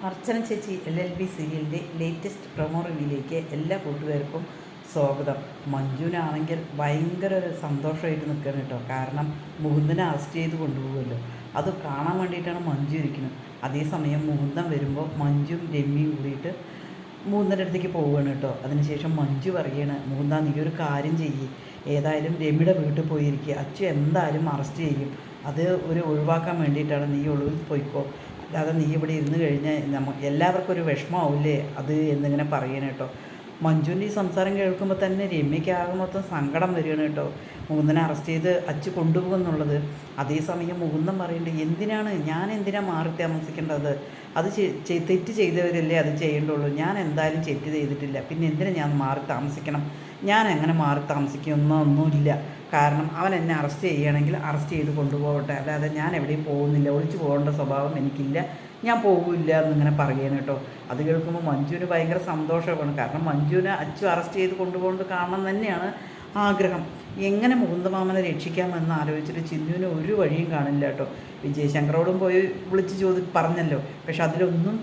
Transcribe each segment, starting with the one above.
അർച്ചന ചേച്ചി LLB സീരിയലിൻ്റെ latest promo റിവ്യൂയിലേക്ക് എല്ലാ കൂട്ടുകാർക്കും സ്വാഗതം. മഞ്ജുവിനാണെങ്കിൽ ഭയങ്കര ഒരു സന്തോഷമായിട്ട് നിൽക്കുകയാണ് കേട്ടോ. കാരണം മുകുന്ദനെ അറസ്റ്റ് ചെയ്ത് കൊണ്ടുപോകുമല്ലോ, അത് കാണാൻ വേണ്ടിയിട്ടാണ് മഞ്ജു ഇരിക്കുന്നത്. അതേസമയം മുകുന്ദൻ വരുമ്പോൾ മഞ്ജുവും രമ്യയും കൂടിയിട്ട് മുകുന്ദൻ്റെ അടുത്തേക്ക് പോവുകയാണ് കേട്ടോ. അതിനുശേഷം മഞ്ജു പറയുകയാണ്, മുകുന്ദ നീ ഒരു കാര്യം ചെയ്യ്, ഏതായാലും രമ്യയുടെ വീട്ടിൽ പോയിരിക്കുക, അച്ചു എന്തായാലും അറസ്റ്റ് ചെയ്യും, അത് ഒഴിവാക്കാൻ വേണ്ടിയിട്ടാണ്, നീ ഒളിവിൽ പോയിക്കോ, അല്ലാതെ നീ ഇവിടെ ഇരുന്ന് കഴിഞ്ഞാൽ എല്ലാവർക്കും ഒരു വിഷമമാവില്ലേ അത് എന്നിങ്ങനെ പറയണം കേട്ടോ. മഞ്ജുവിൻ്റെ ഈ സംസാരം കേൾക്കുമ്പോൾ തന്നെ രമ്യയ്ക്കാകെ മൊത്തം സങ്കടം വരികയാണ് കേട്ടോ. മുകുന്ദനെ അറസ്റ്റ് ചെയ്ത് അച്ചു കൊണ്ടുപോകുന്നുള്ളത്. അതേസമയം മുകുന്ദൻ പറയുന്നുണ്ട്, ഞാൻ എന്തിനാണ് മാറി താമസിക്കേണ്ടത്, അത് തെറ്റ് ചെയ്തവരല്ലേ അത് ചെയ്യേണ്ടുള്ളൂ, ഞാൻ എന്തായാലും തെറ്റ് ചെയ്തിട്ടില്ല, പിന്നെ എന്തിനാ ഞാൻ മാറി താമസിക്കണം, ഞാൻ എങ്ങനെ മാറി താമസിക്കുന്നൊന്നുമില്ല, കാരണം അവൻ എന്നെ അറസ്റ്റ് ചെയ്യുകയാണെങ്കിൽ അറസ്റ്റ് ചെയ്ത് കൊണ്ടുപോകട്ടെ, അല്ലാതെ ഞാൻ എവിടെയും പോകുന്നില്ല, ഒളിച്ചു പോകേണ്ട സ്വഭാവം എനിക്കില്ല, ഞാൻ പോകില്ല എന്നിങ്ങനെ പറയുകയാണ് കേട്ടോ. അത് കേൾക്കുമ്പോൾ മഞ്ജുവിന് ഭയങ്കര സന്തോഷമാണ്. കാരണം മഞ്ജുവിനെ അച്ചു അറസ്റ്റ് ചെയ്ത് കൊണ്ടുപോകുന്നത് കാണണം തന്നെയാണ് ആഗ്രഹം. എങ്ങനെ മുകുന്ദമാമനെ രക്ഷിക്കാമെന്ന് ആലോചിച്ചിട്ട് ചിന്നുവിന് ഒരു വഴിയും കാണില്ല കേട്ടോ. വിജയശങ്കറോടും പോയി വിളിച്ച് പറഞ്ഞല്ലോ, പക്ഷെ അതിലൊന്നും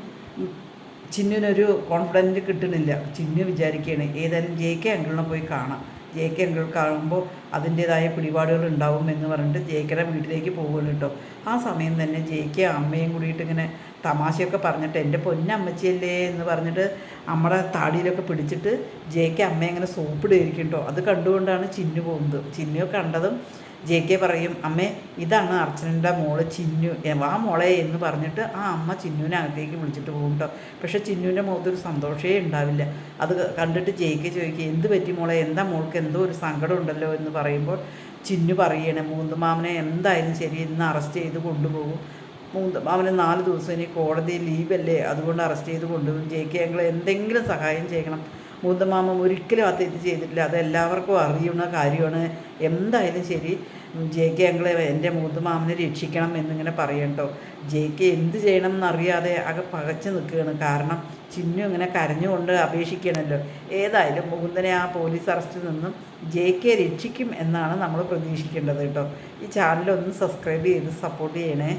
ചിന്നുവിനൊരു കോൺഫിഡൻറ്റ് കിട്ടുന്നില്ല. ചിന്നു വിചാരിക്കുകയാണ് ഏതായാലും JK അങ്കിളിനെ പോയി കാണാം, JK അങ്കിൾ കാണുമ്പോൾ അതിൻ്റേതായ പിടിപാടുകൾ ഉണ്ടാവും എന്ന് പറഞ്ഞിട്ട് JKയുടെ വീട്ടിലേക്ക് പോകുമല്ലോ കേട്ടോ. ആ സമയം തന്നെ JK അമ്മയും കൂടിയിട്ട് ഇങ്ങനെ തമാശയൊക്കെ പറഞ്ഞിട്ട് എൻ്റെ പൊന്നമ്മച്ചിയല്ലേ എന്ന് പറഞ്ഞിട്ട് നമ്മുടെ താടിയിലൊക്കെ പിടിച്ചിട്ട് JK അമ്മയെ ഇങ്ങനെ സോപ്പിടുമായിരിക്കും കേട്ടോ. അത് കണ്ടുകൊണ്ടാണ് ചിന്നു പോകുന്നത്. ചിന്നു കണ്ടതും JK പറയും, അമ്മേ ഇതാണ് അർച്ചനൻ്റെ മോള് ചിന്നു, വാ മോളെ എന്ന് പറഞ്ഞിട്ട് ആ അമ്മ ചിന്നുവിനെ അകത്തേക്ക് വിളിച്ചിട്ട് പോകും കേട്ടോ. പക്ഷേ ചിന്നുവിൻ്റെ മുഖത്തൊരു സന്തോഷമേ ഉണ്ടാവില്ല. അത് കണ്ടിട്ട് JK ചോദിക്കുക, എന്ത് പറ്റി മോളെ, എന്താ മോൾക്ക് എന്തോ ഒരു സങ്കടം ഉണ്ടല്ലോ എന്ന് പറയുമ്പോൾ ചിന്നു പറയണേ, മുകുന്ദമാമനെ എന്തായാലും ശരി ഇന്ന് അറസ്റ്റ് ചെയ്ത് കൊണ്ടുപോകും, മുകുന്ദമാമന് 4 ദിവസം ഇനി കോടതി ലീവല്ലേ, അതുകൊണ്ട് അറസ്റ്റ് ചെയ്ത് കൊണ്ടുപോകും, JK ഞങ്ങൾ എന്തെങ്കിലും സഹായം ചെയ്യണം, മുകുന്ദമാമൻ ഒരിക്കലും ആ തെറ്റ് ചെയ്തിട്ടില്ല, അത് എല്ലാവർക്കും അറിയുന്ന കാര്യമാണ്, എന്തായാലും ശരി JK ഞങ്ങൾ എൻ്റെ മുകുന്ദമാമനെ രക്ഷിക്കണം എന്നിങ്ങനെ പറയണം കേട്ടോ. JK എന്ത് ചെയ്യണം എന്നറിയാതെ ആകെ പകച്ച് നിൽക്കുകയാണ്. കാരണം ചിന്നു ഇങ്ങനെ കരഞ്ഞുകൊണ്ട് അപേക്ഷിക്കണമല്ലോ. ഏതായാലും മുകുന്ദനെ ആ പോലീസ് അറസ്റ്റിൽ നിന്നും JK രക്ഷിക്കും എന്നാണ് നമ്മൾ പ്രതീക്ഷിക്കേണ്ടത് കേട്ടോ. ഈ ചാനലൊന്ന് സബ്സ്ക്രൈബ് ചെയ്ത് സപ്പോർട്ട് ചെയ്യണേ.